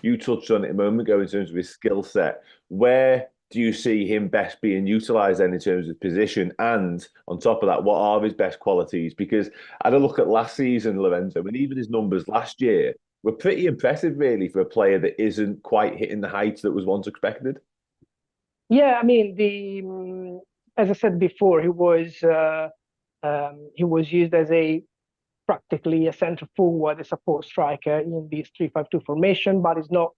You touched on it a moment ago in terms of his skill set. Where do you see him best being utilised then in terms of position? And on top of that, what are his best qualities? Because I had a look at last season, Lorenzo, and even his numbers last year were pretty impressive, really, for a player that isn't quite hitting the heights that was once expected. Yeah, I mean, as I said before, he was used as a practically a center forward, a support striker in this 3-5-2 formation, but it's not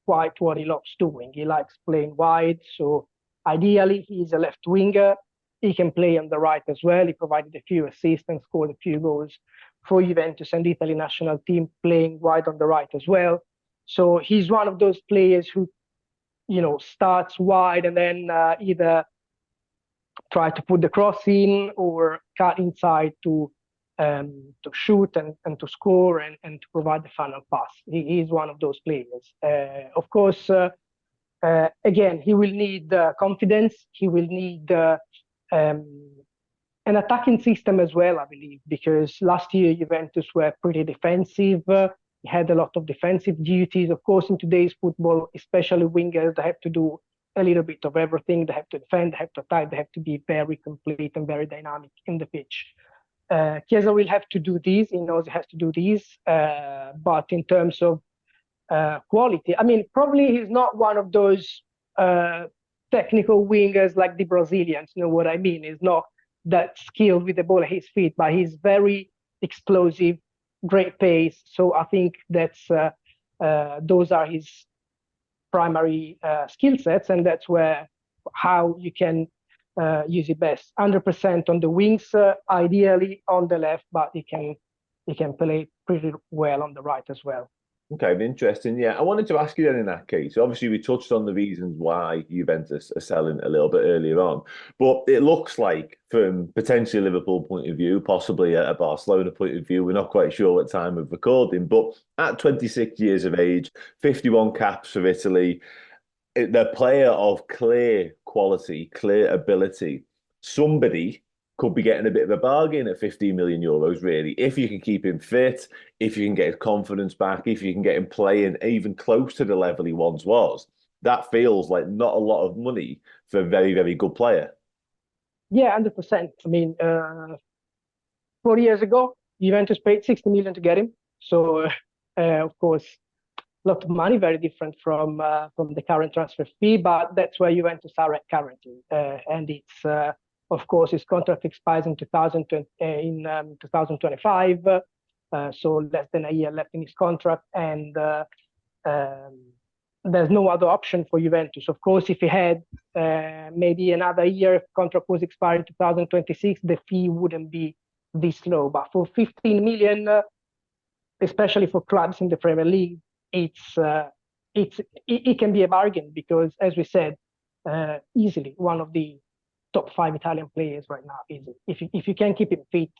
quite what he loves doing. He likes playing wide, so ideally he's a left winger. He can play on the right as well. He provided a few assists and scored a few goals for Juventus and the Italy national team playing wide on the right as well. So he's one of those players who, starts wide and then either try to put the cross in or cut inside to shoot and to score and to provide the final pass. He is one of those players. Of course, again, he will need confidence. He will need an attacking system as well, I believe, because last year Juventus were pretty defensive. He had a lot of defensive duties. Of course, in today's football, especially wingers, they have to do a little bit of everything. They have to defend, they have to attack, they have to be very complete and very dynamic in the pitch. Chiesa will have to do this. He knows he has to do this. But in terms of quality, I mean, probably he's not one of those technical wingers like the Brazilians. You know what I mean? He's not that skilled with the ball at his feet, but he's very explosive, great pace. So I think those are his primary skill sets, and that's how you can use it best. 100% on the wings, ideally on the left, but he can play pretty well on the right as well. Okay, interesting. Yeah, I wanted to ask you then in that case. Obviously, we touched on the reasons why Juventus are selling a little bit earlier on, but it looks like from potentially a Liverpool point of view, possibly a Barcelona point of view, we're not quite sure what time of recording, but at 26 years of age, 51 caps for Italy, the player of clear quality, clear ability, somebody could be getting a bit of a bargain at 15 million euros, really. If you can keep him fit, if you can get his confidence back, if you can get him playing even close to the level he once was, that feels like not a lot of money for a very, very good player. Yeah, 100%. I mean, 4 years ago, Juventus paid 60 million to get him. So, of course, a lot of money, very different from the current transfer fee, but that's where Juventus are at currently. And it's, of course, his contract expires in 2025, so less than a year left in his contract, and there's no other option for Juventus. Of course, if he had maybe another year, contract was expiring in 2026, the fee wouldn't be this low. But for 15 million, especially for clubs in the Premier League, it can be a bargain because, as we said, easily one of the top 5 Italian players right now. If you can keep him fit,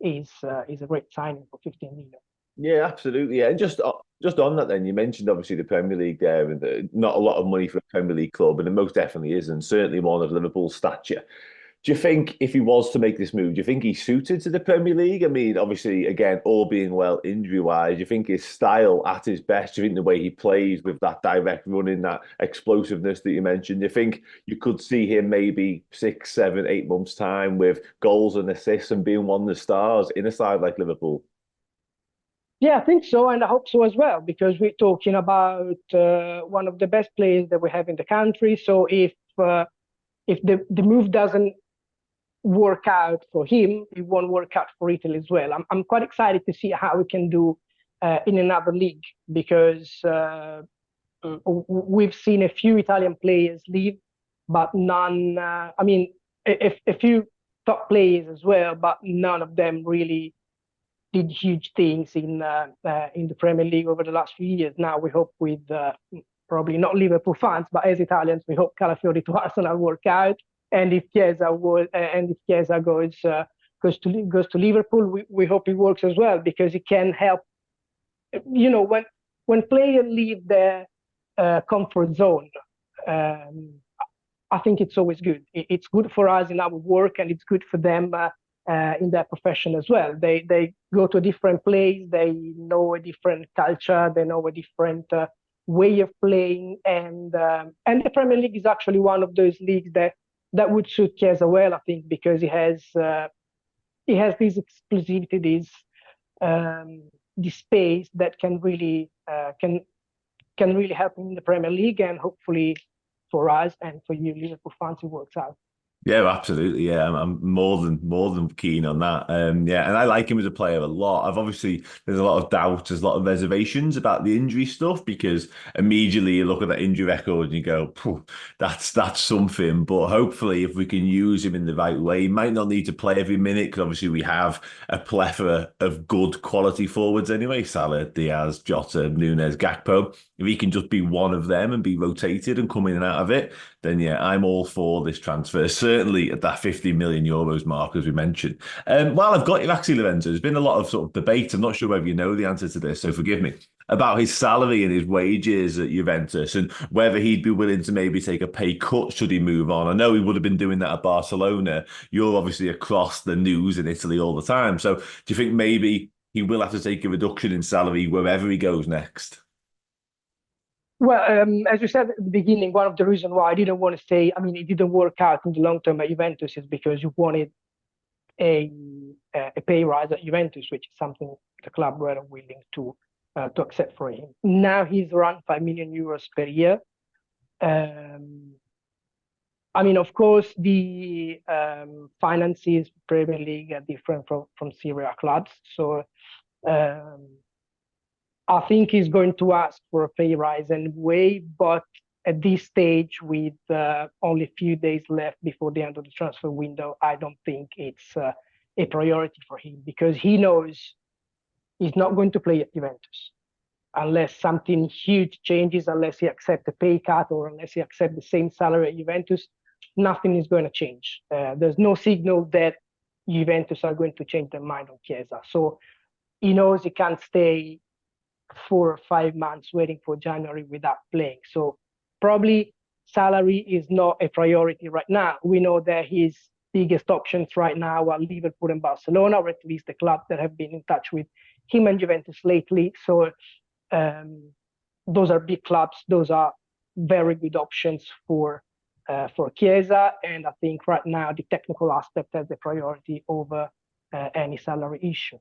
is a great signing for 15 million. Yeah, absolutely. Yeah, and just on that, then you mentioned obviously the Premier League there, and not a lot of money for a Premier League club, and it most definitely isn't. Certainly one of Liverpool's stature. Do you think if he was to make this move, do you think he's suited to the Premier League? I mean, obviously, again, all being well injury-wise, do you think his style at his best, do you think the way he plays with that direct running, that explosiveness that you mentioned, do you think you could see him maybe 6, 7, 8 months' time with goals and assists and being one of the stars in a side like Liverpool? Yeah, I think so, and I hope so as well, because we're talking about one of the best players that we have in the country. So if the move doesn't work out for him, it won't work out for Italy as well. I'm quite excited to see how we can do in another league, because we've seen a few Italian players leave, but none. I mean, a few top players as well, but none of them really did huge things in the Premier League over the last few years. Now we hope with probably not Liverpool fans, but as Italians, we hope Calafiori to Arsenal work out. And if Chiesa goes to Liverpool, we hope it works as well, because it can help. You know, when players leave their comfort zone, I think it's always good. It's good for us in our work, and it's good for them in their profession as well. They go to a different place, they know a different culture, they know a different way of playing, and the Premier League is actually one of those leagues that would suit Chiesa well, I think, because he has this exclusivity, this space that can really help him in the Premier League, and hopefully for us and for you Liverpool fans, it works out. Yeah, absolutely. Yeah, I'm more than keen on that. Yeah, and I like him as a player a lot. I've obviously there's a lot of doubts, there's a lot of reservations about the injury stuff because immediately you look at that injury record and you go, "Phew, that's something." But hopefully, if we can use him in the right way, he might not need to play every minute because obviously we have a plethora of good quality forwards anyway: Salah, Diaz, Jota, Nunes, Gakpo. If he can just be one of them and be rotated and come in and out of it, then yeah, I'm all for this transfer. Certainly at that 50 million euros mark, as we mentioned. While I've got you, actually, Lorenzo, there's been a lot of sort of debate. I'm not sure whether you know the answer to this, so forgive me, about his salary and his wages at Juventus and whether he'd be willing to maybe take a pay cut should he move on. I know he would have been doing that at Barcelona. You're obviously across the news in Italy all the time. So do you think maybe he will have to take a reduction in salary wherever he goes next? Well, as you said at the beginning, one of the reasons why I didn't want to stay, I mean, it didn't work out in the long term at Juventus is because you wanted a pay rise at Juventus, which is something the club were willing to accept for him. Now he's around 5 million euros per year. I mean, of course, the finances Premier League are different from Serie A clubs, so. I think he's going to ask for a pay rise anyway, but at this stage, with only a few days left before the end of the transfer window, I don't think it's a priority for him because he knows he's not going to play at Juventus unless something huge changes, unless he accepts a pay cut or unless he accepts the same salary at Juventus. Nothing is going to change. There's no signal that Juventus are going to change their mind on Chiesa. So he knows he can't stay 4 or 5 months waiting for January without playing. So probably salary is not a priority right now. We know that his biggest options right now are Liverpool and Barcelona, or at least the clubs that have been in touch with him and Juventus lately. So those are big clubs. Those are very good options for Chiesa. And I think right now the technical aspect has the priority over any salary issue.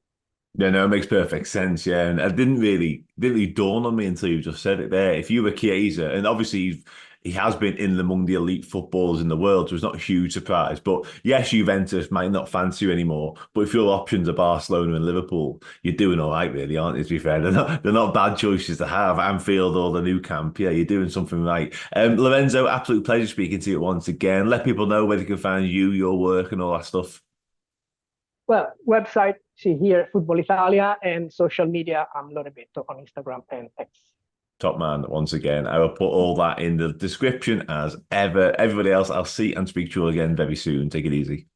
Yeah, no, it makes perfect sense. Yeah, and it didn't really dawn on me until you just said it there. If you were Chiesa, and obviously he has been in among the elite footballers in the world, so it's not a huge surprise. But yes, Juventus might not fancy you anymore. But if your options are Barcelona and Liverpool, you're doing all right, really, aren't you? To be fair, they're not bad choices to have. Anfield or the new camp, yeah, you're doing something right. Lorenzo, absolute pleasure speaking to you once again. Let people know where they can find you, your work, and all that stuff. Well, website, see here, Football Italia, and social media, I'm Lorenzo on Instagram and X. Top man, once again. I will put all that in the description as ever. Everybody else, I'll see and speak to you again very soon. Take it easy.